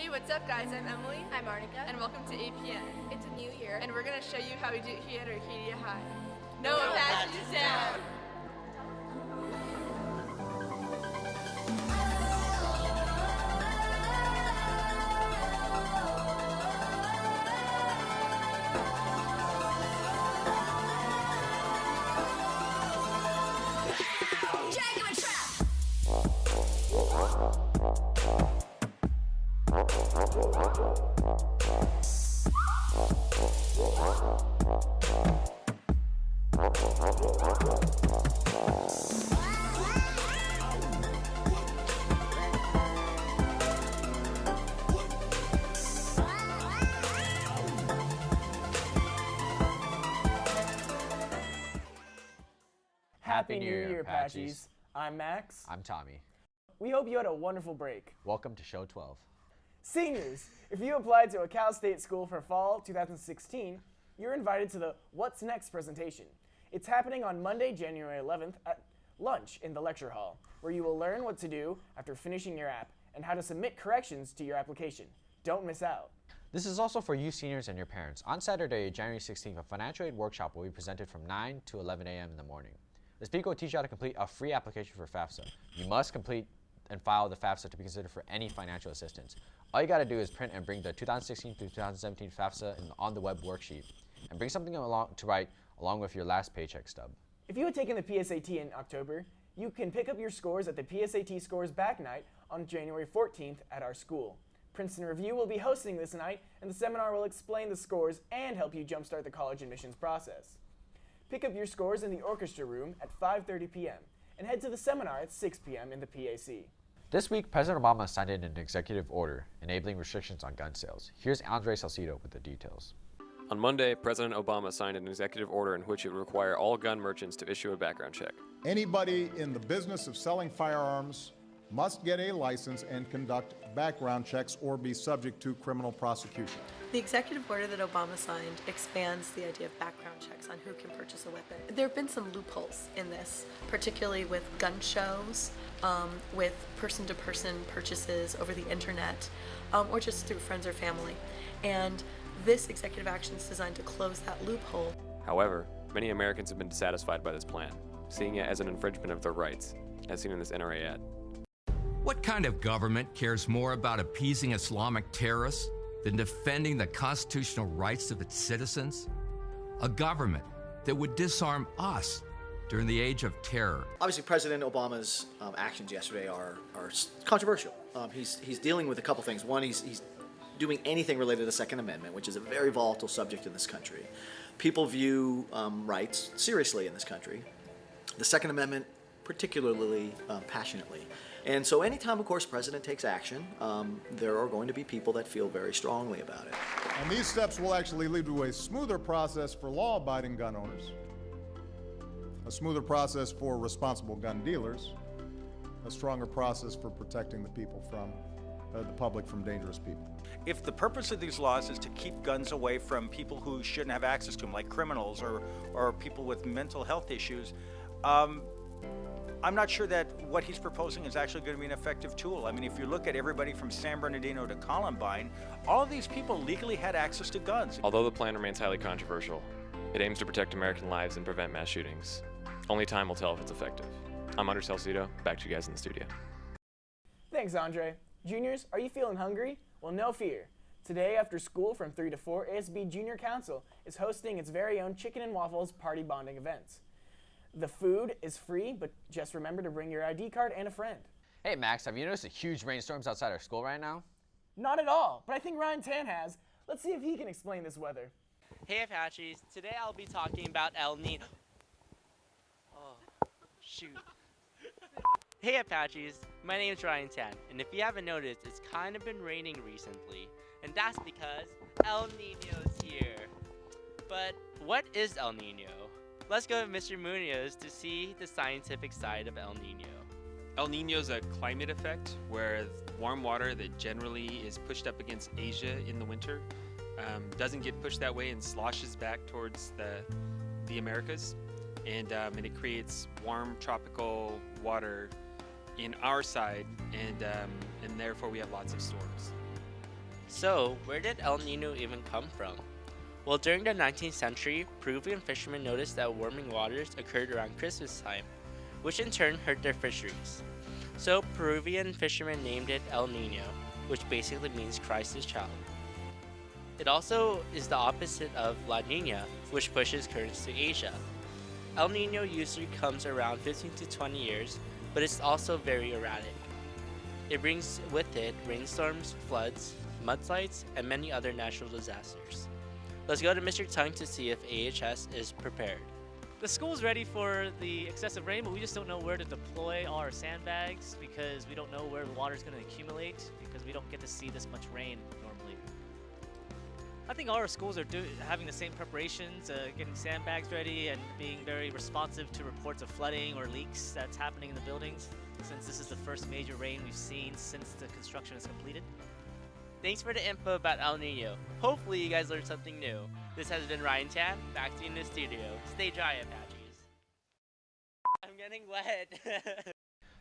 Hey, what's up guys? I'm Emily. I'm Arnica. And welcome to APN. It's a new year. And we're going to show you how we do it here at Arcadia High. No Apaches down! Happy New Year, Apaches. I'm Max. I'm Tommy. We hope you had a wonderful break. Welcome to Show 12. Seniors, if you applied to a Cal State school for fall 2016, you're invited to the What's Next presentation. It's happening on Monday, January 11th at lunch in the lecture hall, where you will learn what to do after finishing your app and how to submit corrections to your application. Don't miss out. This is also for you seniors and your parents. On Saturday, January 16th, a financial aid workshop will be presented from 9 to 11 a.m. in the morning. The speaker will teach you how to complete a free application for FAFSA. You must complete and file the FAFSA to be considered for any financial assistance. All you gotta do is print and bring the 2016 through 2017 FAFSA on the web worksheet, and bring something along to write along with your last paycheck stub. If you had taken the PSAT in October, you can pick up your scores at the PSAT Scores Back Night on January 14th at our school. Princeton Review will be hosting this night, and the seminar will explain the scores and help you jumpstart the college admissions process. Pick up your scores in the orchestra room at 5:30 p.m. and head to the seminar at 6 p.m. in the PAC. This week, President Obama signed in an executive order enabling restrictions on gun sales. Here's Andre Salcido with the details. On Monday, President Obama signed an executive order in which it would require all gun merchants to issue a background check. Anybody in the business of selling firearms must get a license and conduct background checks or be subject to criminal prosecution. The executive order that Obama signed expands the idea of background checks on who can purchase a weapon. There have been some loopholes in this, particularly with gun shows, with person-to-person purchases over the internet, or just through friends or family. And this executive action is designed to close that loophole. However, many Americans have been dissatisfied by this plan, seeing it as an infringement of their rights, as seen in this NRA ad. What kind of government cares more about appeasing Islamic terrorists than defending the constitutional rights of its citizens? A government that would disarm us during the age of terror. Obviously, President Obama's actions yesterday are controversial. He's dealing with a couple things. One, he's doing anything related to the Second Amendment, which is a very volatile subject in this country. People view rights seriously in this country. The Second Amendment particularly passionately. And so anytime, of course, the president takes action, there are going to be people that feel very strongly about it. And these steps will actually lead to a smoother process for law-abiding gun owners, a smoother process for responsible gun dealers, a stronger process for protecting the people from the public from dangerous people. If the purpose of these laws is to keep guns away from people who shouldn't have access to them, like criminals or people with mental health issues, I'm not sure that what he's proposing is actually going to be an effective tool. I mean, if you look at everybody from San Bernardino to Columbine, all of these people legally had access to guns. Although the plan remains highly controversial, it aims to protect American lives and prevent mass shootings. Only time will tell if it's effective. I'm Andre Salcido, back to you guys in the studio. Thanks, Andre. Juniors, are you feeling hungry? Well, no fear. Today, after school from 3 to 4, ASB Junior Council is hosting its very own Chicken and Waffles party bonding events. The food is free, but just remember to bring your ID card and a friend. Hey Max, have you noticed the huge rainstorms outside our school right now? Not at all, but I think Ryan Tan has. Let's see if he can explain this weather. Hey Apaches, today I'll be talking about El Nino. Oh, shoot. Hey Apaches, my name's Ryan Tan, and if you haven't noticed, it's kind of been raining recently, and that's because El Nino's here. But what is El Nino? Let's go with Mr. Munoz to see the scientific side of El Nino. El Nino is a climate effect where warm water that generally is pushed up against Asia in the winter doesn't get pushed that way and sloshes back towards the Americas, and it creates warm tropical water in our side, and therefore we have lots of storms. So, where did El Nino even come from? Well, during the 19th century, Peruvian fishermen noticed that warming waters occurred around Christmas time, which in turn hurt their fisheries. So, Peruvian fishermen named it El Nino, which basically means Christ's child. It also is the opposite of La Niña, which pushes currents to Asia. El Nino usually comes around 15 to 20 years, but it's also very erratic. It brings with it rainstorms, floods, mudslides, and many other natural disasters. Let's go to Mr. Tung to see if AHS is prepared. The school's ready for the excessive rain, but we just don't know where to deploy our sandbags because we don't know where the water's going to accumulate because we don't get to see this much rain normally. I think all our schools are having the same preparations, getting sandbags ready and being very responsive to reports of flooding or leaks that's happening in the buildings, since this is the first major rain we've seen since the construction is completed. Thanks for the info about El Nino. Hopefully you guys learned something new. This has been Ryan Tan, back to you in the studio. Stay dry, Apaches. I'm getting wet.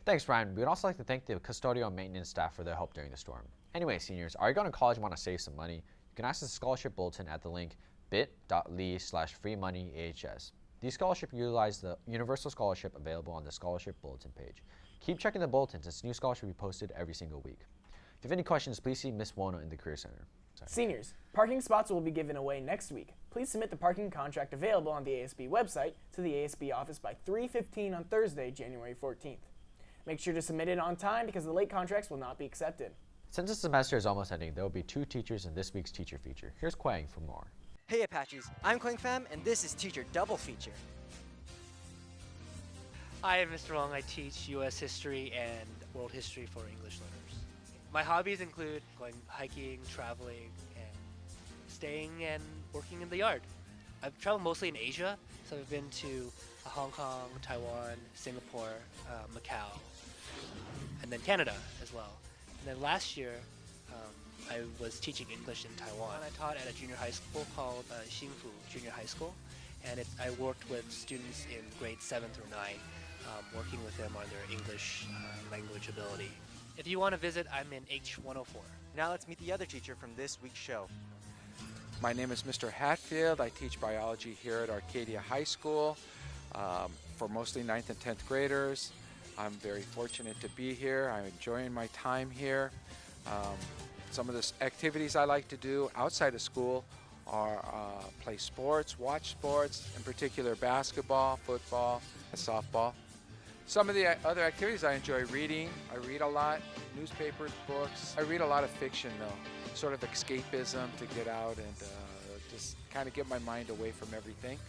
Thanks, Ryan. We'd also like to thank the custodial and maintenance staff for their help during the storm. Anyway, seniors, are you going to college and want to save some money? You can access the scholarship bulletin at the link bit.ly/freemoneyahs. These scholarships utilize the universal scholarship available on the scholarship bulletin page. Keep checking the bulletin since new scholarships will be posted every single week. If you have any questions, please see Miss Wona in the Career Center. Seniors, parking spots will be given away next week. Please submit the parking contract available on the ASB website to the ASB office by 3:15 on Thursday, January 14th. Make sure to submit it on time because the late contracts will not be accepted. Since the semester is almost ending, there will be 2 teachers in this week's teacher feature. Here's Kwang for more. Hey Apaches, I'm Kwang Pham and this is Teacher Double Feature. Hi, I'm Mr. Wong. I teach U.S. history and world history for English learners. My hobbies include going hiking, traveling, and staying and working in the yard. I've traveled mostly in Asia, so I've been to Hong Kong, Taiwan, Singapore, Macau, and then Canada as well. And then last year, I was teaching English in Taiwan. I taught at a junior high school called Xinfu Junior High School, and I worked with students in grades 7 through 9, working with them on their English language ability. If you want to visit, I'm in H104. Now let's meet the other teacher from this week's show. My name is Mr. Hatfield. I teach biology here at Arcadia High School for mostly 9th and 10th graders. I'm very fortunate to be here. I'm enjoying my time here. Some of the activities I like to do outside of school are play sports, watch sports, in particular basketball, football, and softball. Some of the other activities I enjoy reading. I read a lot, newspapers, books. I read a lot of fiction though, sort of escapism to get out and just kind of get my mind away from everything.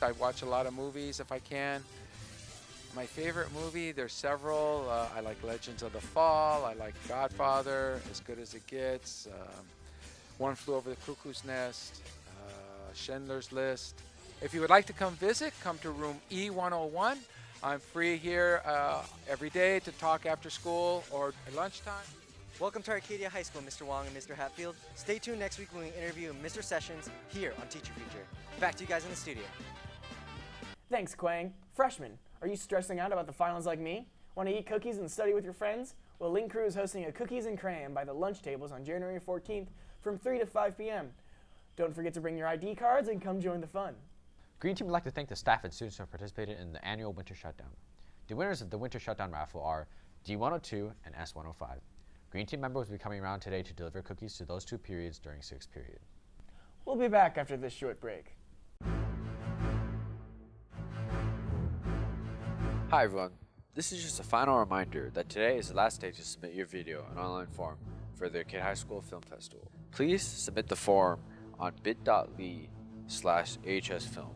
I watch a lot of movies if I can. My favorite movie, there's several. I like Legends of the Fall. I like Godfather, As Good as It Gets. One Flew Over the Cuckoo's Nest. Schindler's List. If you would like to come visit, come to room E101. I'm free here every day to talk after school or at lunchtime. Welcome to Arcadia High School, Mr. Wong and Mr. Hatfield. Stay tuned next week when we interview Mr. Sessions here on Teacher Feature. Back to you guys in the studio. Thanks, Kwang. Freshmen, are you stressing out about the finals like me? Want to eat cookies and study with your friends? Well, Link Crew is hosting a Cookies and Crayon by the lunch tables on January 14th from 3 to 5 p.m. Don't forget to bring your ID cards and come join the fun. Green Team would like to thank the staff and students who have participated in the annual Winter Shutdown. The winners of the Winter Shutdown raffle are D102 and S105. Green Team members will be coming around today to deliver cookies to those 2 periods during 6th period. We'll be back after this short break. Hi everyone, this is just a final reminder that today is the last day to submit your video in online form for the Arcadia High School Film Festival. Please submit the form on bit.ly/ahsfilm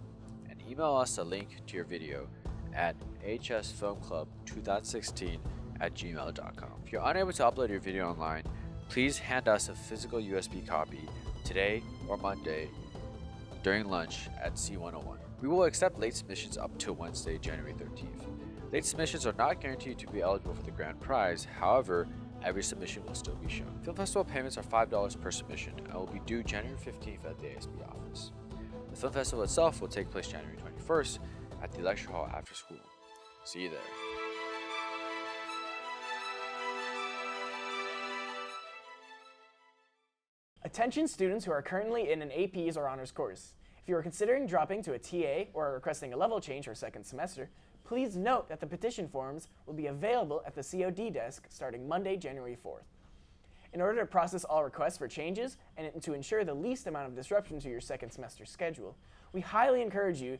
and email us a link to your video at hsfilmclub2016@gmail.com. If you're unable to upload your video online, please hand us a physical USB copy today or Monday during lunch at C101. We will accept late submissions up till Wednesday, January 13th. Late submissions are not guaranteed to be eligible for the grand prize. However, every submission will still be shown. Film festival payments are $5 per submission and will be due January 15th at the ASB office. The film festival itself will take place January 21st at the lecture hall after school. See you there. Attention students who are currently in an APs or honors course. If you are considering dropping to a TA or are requesting a level change for second semester, please note that the petition forms will be available at the COD desk starting Monday, January 4th. In order to process all requests for changes and to ensure the least amount of disruption to your second semester schedule, we highly encourage you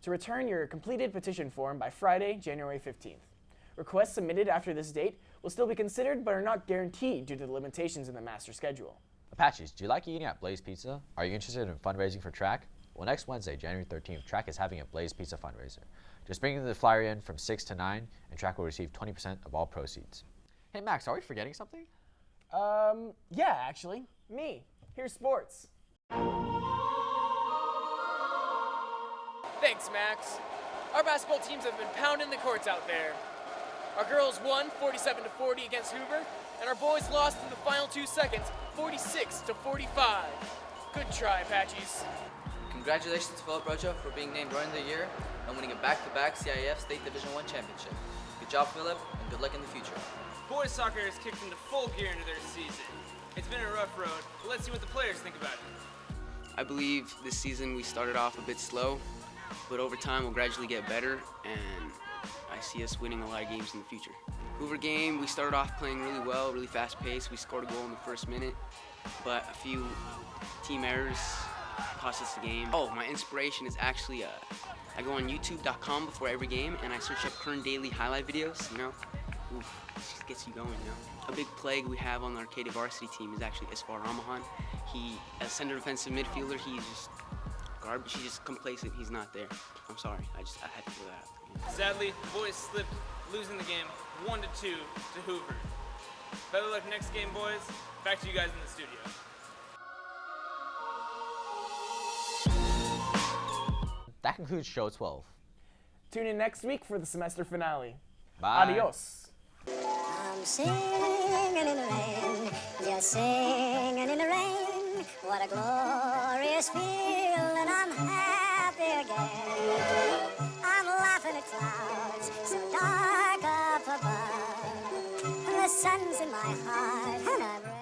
to return your completed petition form by Friday, January 15th. Requests submitted after this date will still be considered but are not guaranteed due to the limitations in the master schedule. Apaches, do you like eating at Blaze Pizza? Are you interested in fundraising for track? Well, next Wednesday, January 13th, track is having a Blaze Pizza fundraiser. Just bring the flyer in from 6 to 9, and track will receive 20% of all proceeds. Hey Max, are we forgetting something? Yeah, actually. Me. Here's sports. Thanks, Max. Our basketball teams have been pounding the courts out there. Our girls won 47-40 against Hoover, and our boys lost in the final 2 seconds, 46-45. Good try, Apaches. Congratulations to Philip Rocha for being named Run of the Year and winning a back-to-back CIF State Division I championship. Good job, Philip, and good luck in the future. Boys soccer has kicked into full gear into their season. It's been a rough road, but let's see what the players think about it. I believe this season we started off a bit slow, but over time we'll gradually get better, and I see us winning a lot of games in the future. Hoover game, we started off playing really well, really fast paced. We scored a goal in the first minute, but a few team errors cost us the game. Oh, my inspiration is actually, I go on youtube.com before every game and I search up current daily highlight videos, you know. Oof, it just gets you going, you know. A big plague we have on the Arcadia varsity team is actually Esfar Ramahan. He, as center defensive midfielder, he's just garbage. He's just complacent. He's not there. I'm sorry. I had to throw that out. Sadly, the boys slipped, losing the game 1-2 to Hoover. Better luck next game, boys. Back to you guys in the studio. That concludes show 12. Tune in next week for the semester finale. Bye. Adios. I'm singing in the rain, just singing in the rain. What a glorious feeling, I'm happy again. I'm laughing at clouds so dark up above. The sun's in my heart and I'm